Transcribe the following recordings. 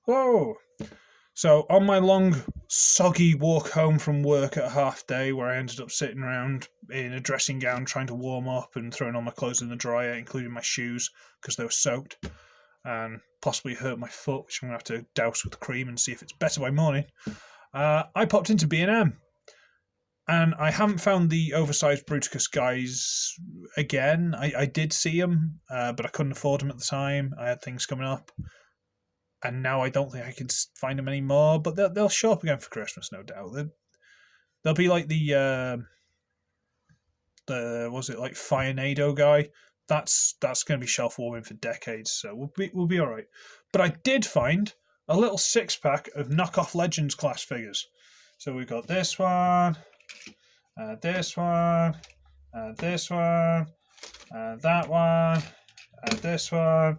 Hello. So, on my long, soggy walk home from work at half day, where I ended up sitting around in a dressing gown trying to warm up and throwing all my clothes in the dryer, including my shoes, because they were soaked, and possibly hurt my foot, which I'm going to have to douse with cream and see if it's better by morning, I popped into B&M. And I haven't found the oversized Bruticus guys again. I did see them, but I couldn't afford them at the time. I had things coming up. And now I don't think I can find them anymore. But they'll show up again for Christmas, no doubt. They'll be like the was it like Firenado guy? That's going to be shelf warming for decades. So we'll be all right. But I did find a little 6-pack of knockoff Legends class figures. So we've got this one, this one, this one, that one, this one,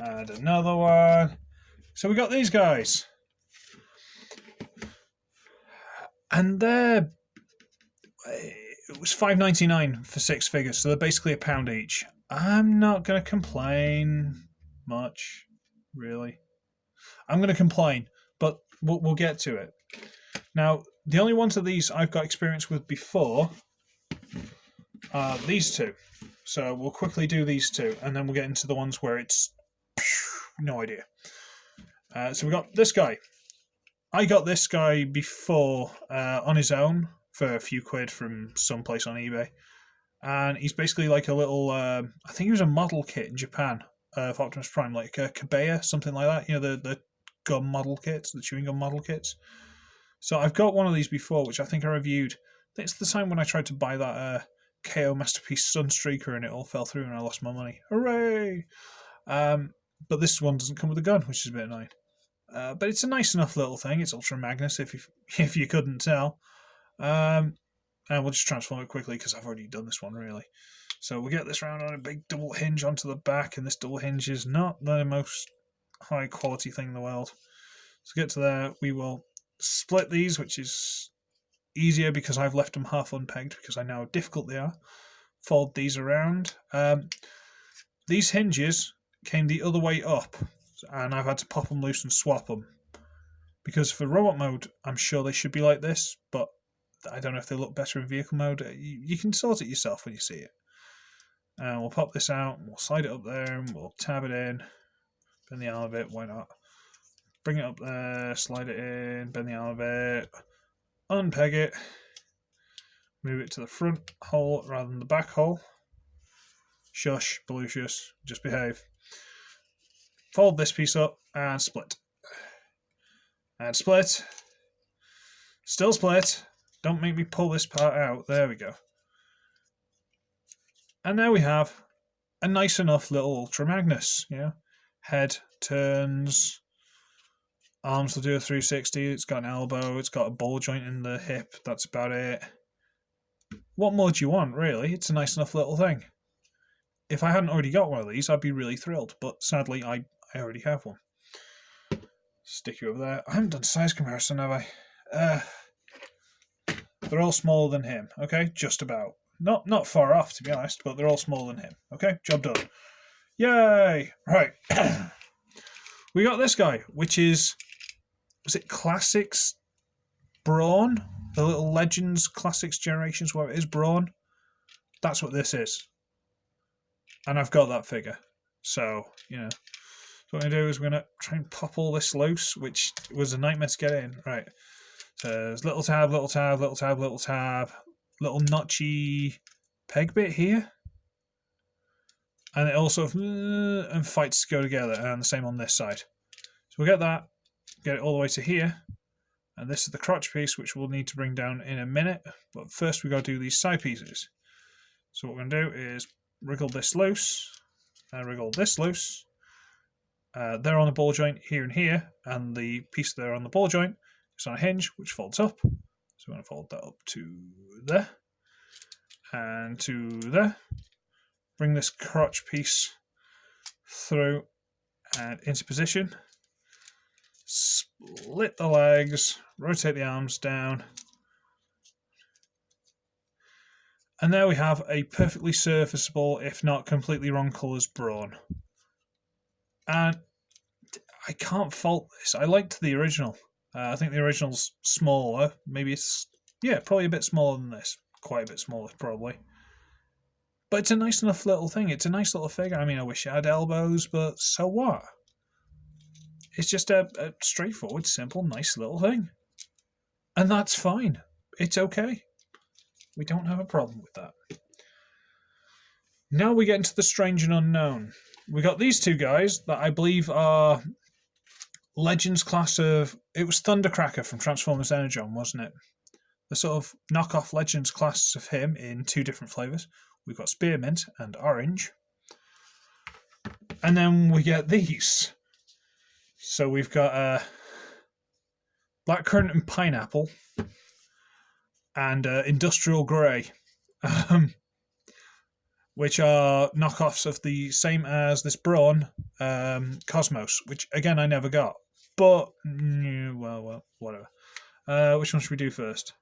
and another one. So we got these guys. And it was $5.99 for 6 figures, so they're basically £1 each. I'm not going to complain much, really. I'm going to complain, but we'll get to it. Now, the only ones of these I've got experience with before are these two. So we'll quickly do these two, and then we'll get into the ones where it's no idea. So we got this guy. I got this guy before on his own for a few quid from someplace on eBay. And he's basically like a little, I think he was a model kit in Japan of Optimus Prime, like a Kabea, something like that. You know, the gum model kits, the chewing gum model kits. So I've got one of these before, which I think I reviewed. It's the time when I tried to buy that KO Masterpiece Sunstreaker and it all fell through and I lost my money. Hooray! But this one doesn't come with a gun, which is a bit annoying. But it's a nice enough little thing. It's Ultra Magnus, if you couldn't tell. And we'll just transform it quickly because I've already done this one, really. So we'll get this round on a big double hinge onto the back, and this double hinge is not the most high quality thing in the world. So to get to there, we will split these, which is easier because I've left them half unpegged because I know how difficult they are. Fold these around. These hinges came the other way up, and I've had to pop them loose and swap them. Because for robot mode, I'm sure they should be like this, but I don't know if they look better in vehicle mode. You can sort it yourself when you see it. And we'll pop this out, and we'll slide it up there, and we'll tab it in. Bend the arm a bit, why not? Bring it up there, slide it in, bend the arm a bit, unpeg it, move it to the front hole rather than the back hole. Shush, Belucius, just behave. Fold this piece up and split. And split. Still split. Don't make me pull this part out. There we go. And there we have a nice enough little Ultra Magnus. You know, head turns. Arms will do a 360. It's got an elbow. It's got a ball joint in the hip. That's about it. What more do you want, really? It's a nice enough little thing. If I hadn't already got one of these, I'd be really thrilled. But sadly, I already have one. Stick you over there. I haven't done size comparison, have I? They're all smaller than him. Okay, just about. Not far off, to be honest, but they're all smaller than him. Okay, job done. Yay! Right. We got this guy, which is... Was it Classics Brawn? The little Legends Classics Generations, where it is Brawn. That's what this is. And I've got that figure. So, you know. So what we're going to do is we're going to try and pop all this loose, which was a nightmare to get in. Right. So there's little tab, little tab, little tab, little tab. Little notchy peg bit here. And it also and fights go together. And the same on this side. So we'll get that. Get it all the way to here. And this is the crotch piece, which we'll need to bring down in a minute. But first we've got to do these side pieces. So what we're going to do is wriggle this loose. And wriggle this loose. They're on the ball joint here and here. And the piece there on the ball joint is on a hinge, which folds up. So we're going to fold that up to there. And to there. Bring this crotch piece through and into position. Split the legs, rotate the arms down, and there we have a perfectly serviceable, if not completely wrong colours, Brawn. And I can't fault this. I liked the original. I think the original's smaller. Maybe it's, yeah, probably a bit smaller than this. Quite a bit smaller, probably. But it's a nice enough little thing. It's a nice little figure. I mean, I wish it had elbows, but so what? It's just a straightforward, simple, nice little thing. And that's fine. It's okay. We don't have a problem with that. Now we get into the strange and unknown. We got these two guys that I believe are Legends class of... It was Thundercracker from Transformers Energon, wasn't it? The sort of knockoff Legends class of him in two different flavours. We've got Spearmint and Orange. And then we get these. So we've got Blackcurrant and Pineapple and Industrial Grey, which are knockoffs of the same as this Brawn, Cosmos, which again I never got. But, well, whatever. Which one should we do first?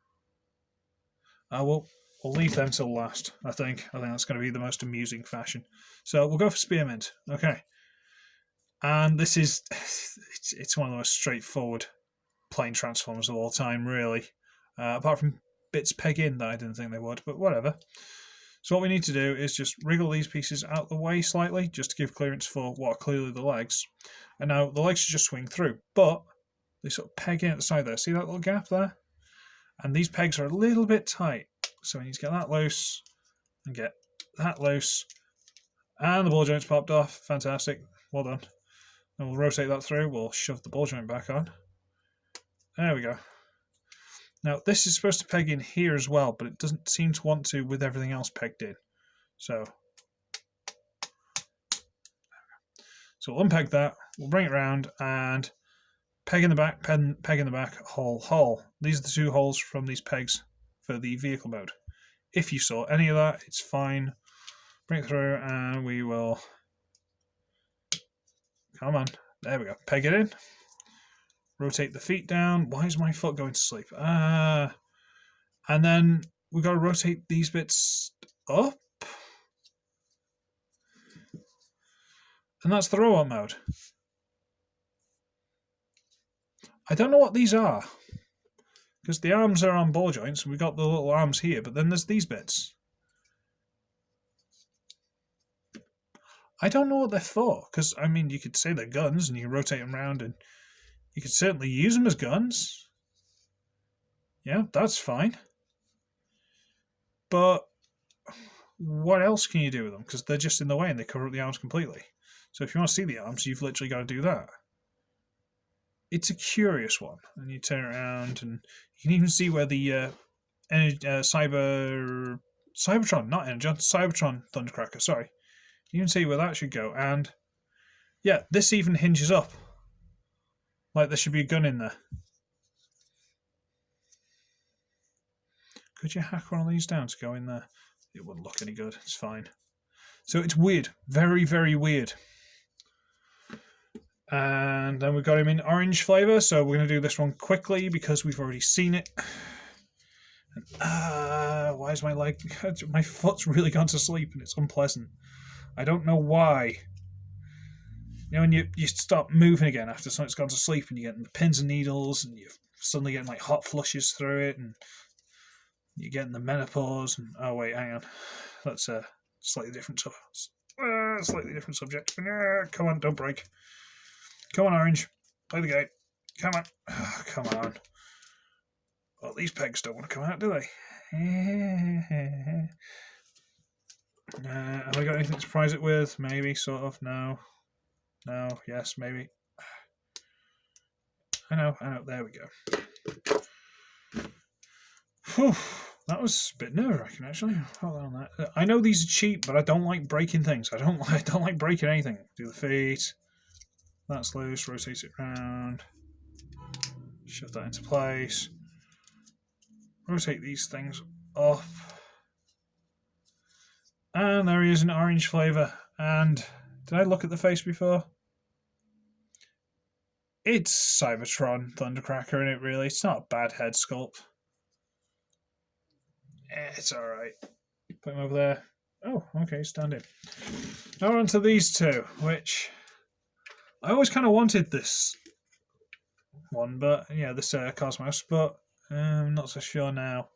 We'll leave them till last, I think. I think that's going to be the most amusing fashion. So we'll go for Spearmint. Okay. And this is... It's one of the most straightforward plain Transformers of all time, really. Apart from bits peg in that I didn't think they would, but whatever. So what we need to do is just wriggle these pieces out the way slightly, just to give clearance for what are clearly the legs. And now the legs should just swing through, but they sort of peg in at the side there. See that little gap there? And these pegs are a little bit tight. So we need to get that loose and get that loose. And the ball joint's popped off. Fantastic. Well done. And we'll rotate that through. We'll shove the ball joint back on. There we go. Now, this is supposed to peg in here as well, but it doesn't seem to want to with everything else pegged in. So we'll unpeg that. We'll bring it around and peg in the back, peg in the back, hole. These are the two holes from these pegs for the vehicle mode. If you saw any of that, it's fine. Bring it through and we will... Come on. There we go. Peg it in. Rotate the feet down. Why is my foot going to sleep? And then we've got to rotate these bits up. And that's the robot mode. I don't know what these are. Because the arms are on ball joints, and we've got the little arms here, but then there's these bits. I don't know what they're for, because, I mean, you could say they're guns, and you can rotate them around, and you could certainly use them as guns. Yeah, that's fine. But what else can you do with them? Because they're just in the way, and they cover up the arms completely. So if you want to see the arms, you've literally got to do that. It's a curious one. And you turn it around, and you can even see where the Cybertron, not Energon, Cybertron Thundercracker, sorry. You can see where that should go. And yeah, this even hinges up. Like there should be a gun in there. Could you hack one of these down to go in there? It wouldn't look any good. It's fine. So it's weird. Very, very weird. And then we've got him in orange flavour. So we're going to do this one quickly because we've already seen it. Why is my leg... My foot's really gone to sleep and it's unpleasant. I don't know why. You know, when you start moving again after something's gone to sleep and you're getting the pins and needles and you're suddenly getting like hot flushes through it and you're getting the menopause and... Oh, wait, hang on. That's a slightly different subject. Come on, don't break. Come on, Orange. Play the game. Come on. Oh, come on. Well, these pegs don't want to come out, do they? Have I got anything to surprise it with? Maybe, sort of. No. No. Yes, maybe. I know. There we go. Whew. That was a bit nerve-wracking, actually. Hold on that. I know these are cheap, but I don't like breaking things. I don't like breaking anything. Do the feet. That's loose. Rotate it around. Shove that into place. Rotate these things up. And there he is in orange flavour. And did I look at the face before? It's Cybertron Thundercracker in it, really. It's not a bad head sculpt. It's alright. Put him over there. Oh, okay, stand in. Now on to these two, which I always kind of wanted this one, but yeah, this Cosmos, but I'm not so sure now.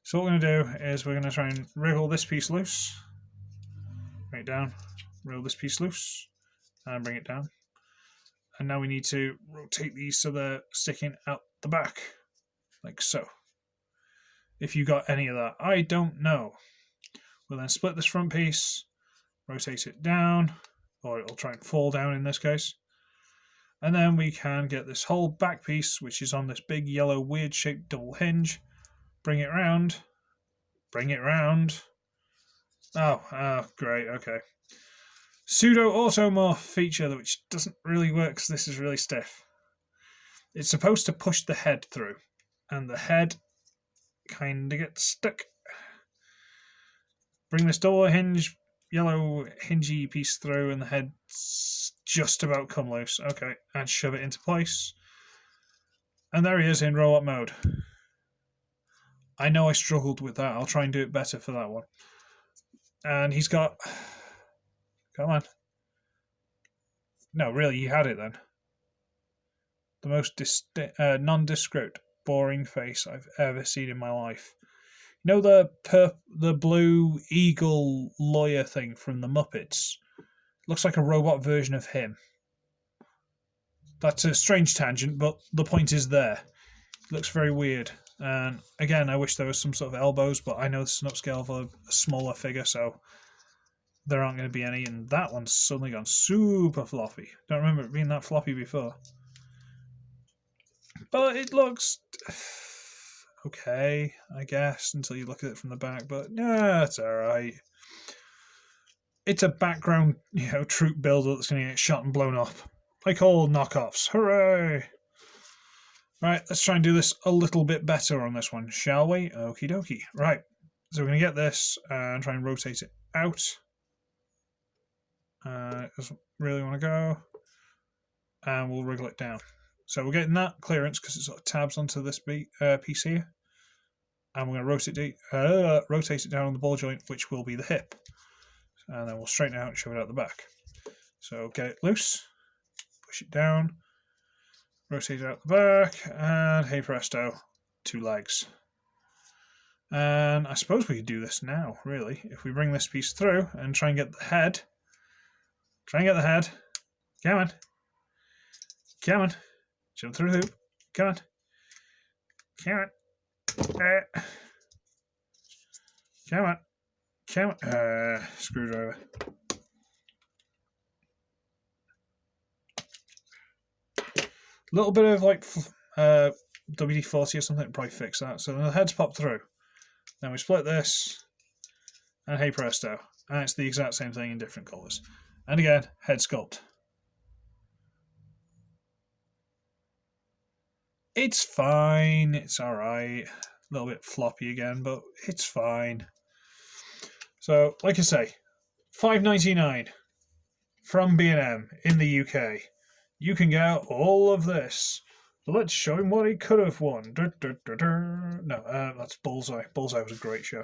So what we're going to do is we're going to try and wriggle this piece loose, bring it down, wriggle this piece loose, and bring it down. And now we need to rotate these so they're sticking out the back, like so. If you got any of that, I don't know. We'll then split this front piece, rotate it down, or it'll try and fall down in this case. And then we can get this whole back piece, which is on this big yellow weird shaped double hinge, bring it round, bring it round. Oh, great, okay. Pseudo automorph feature, which doesn't really work because this is really stiff. It's supposed to push the head through, and the head kind of gets stuck. Bring this double hinge, yellow hingy piece through, and the head's just about come loose. Okay, and shove it into place. And there he is in robot mode. I know I struggled with that. I'll try and do it better for that one. And he's got... Come on. No, really, you had it then. The most nondescript, boring face I've ever seen in my life. You know the blue eagle lawyer thing from the Muppets? Looks like a robot version of him. That's a strange tangent, but the point is there. It looks very weird. And again, I wish there was some sort of elbows, but I know this is an upscale of a smaller figure, so there aren't going to be any. And that one's suddenly gone super floppy. Don't remember it being that floppy before. But it looks okay, I guess, until you look at it from the back. But yeah, it's alright. It's a background, troop builder that's going to get shot and blown up. Like all knockoffs. Hooray! Right, let's try and do this a little bit better on this one, shall we? Okie dokie. Right, so we're going to get this and try and rotate it out. It doesn't really want to go. And we'll wriggle it down. So we're getting that clearance because it's got tabs onto this piece here. And we're going to rotate it down on the ball joint, which will be the hip. And then we'll straighten it out and shove it out the back. So get it loose, push it down, rotate it out the back, and hey presto, 2 legs. And I suppose we could do this now, really. If we bring this piece through and try and get the head. Come on. Come on. Jump through the hoop. Come on. Come on. Screwdriver. A little bit of like WD-40 or something to probably fix that. So the head's popped through. Then we split this. And hey presto. And it's the exact same thing in different colours. And again, head sculpt. It's fine. It's alright. A little bit floppy again, but it's fine. So, like I say, $5.99 from B&M in the UK. You can get all of this. But let's show him what he could have won. No, that's Bullseye. Bullseye was a great show.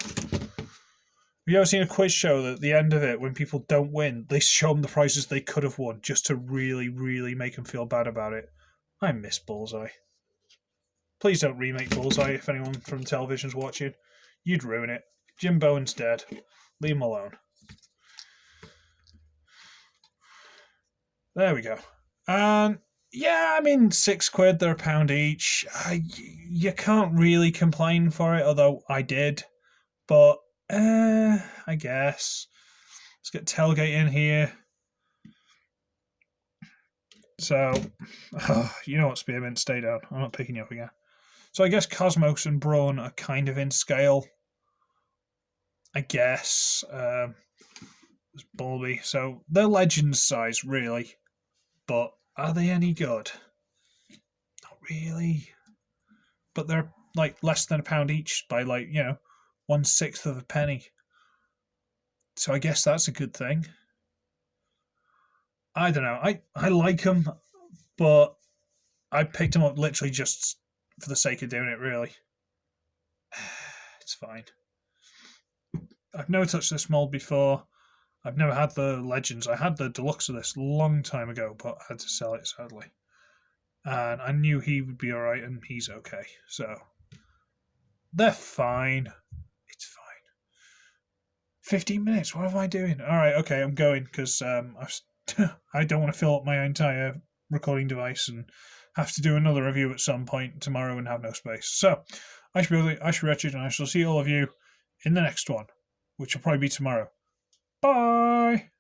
Have you ever seen a quiz show that at the end of it, when people don't win, they show them the prizes they could have won just to really, really make them feel bad about it? I miss Bullseye. Please don't remake Bullseye if anyone from television's watching. You'd ruin it. Jim Bowen's dead. Leave him alone. There we go. And yeah, I mean, £6, they're £1 each. You can't really complain for it, although I did. But I guess. Let's get Tailgate in here. So, you know what, Spearmint, stay down. I'm not picking you up again. So I guess Cosmos and Brawn are kind of in scale. I guess. There's Bulby. So they're Legends size, really. But are they any good? Not really. But they're like less than £1 each by 1/6 of a penny. So I guess that's a good thing. I don't know. I like them, but I picked them up literally just for the sake of doing it, really. It's fine. I've never touched this mold before. I've never had the Legends. I had the deluxe of this a long time ago, but I had to sell it sadly. And I knew he would be alright, and he's okay. So they're fine. It's fine. 15 minutes. What am I doing? Alright, okay, I'm going because I don't want to fill up my entire recording device and have to do another review at some point tomorrow and have no space. So I should be Ugly, I should be Wretched, and I shall see all of you in the next one, which will probably be tomorrow. Bye!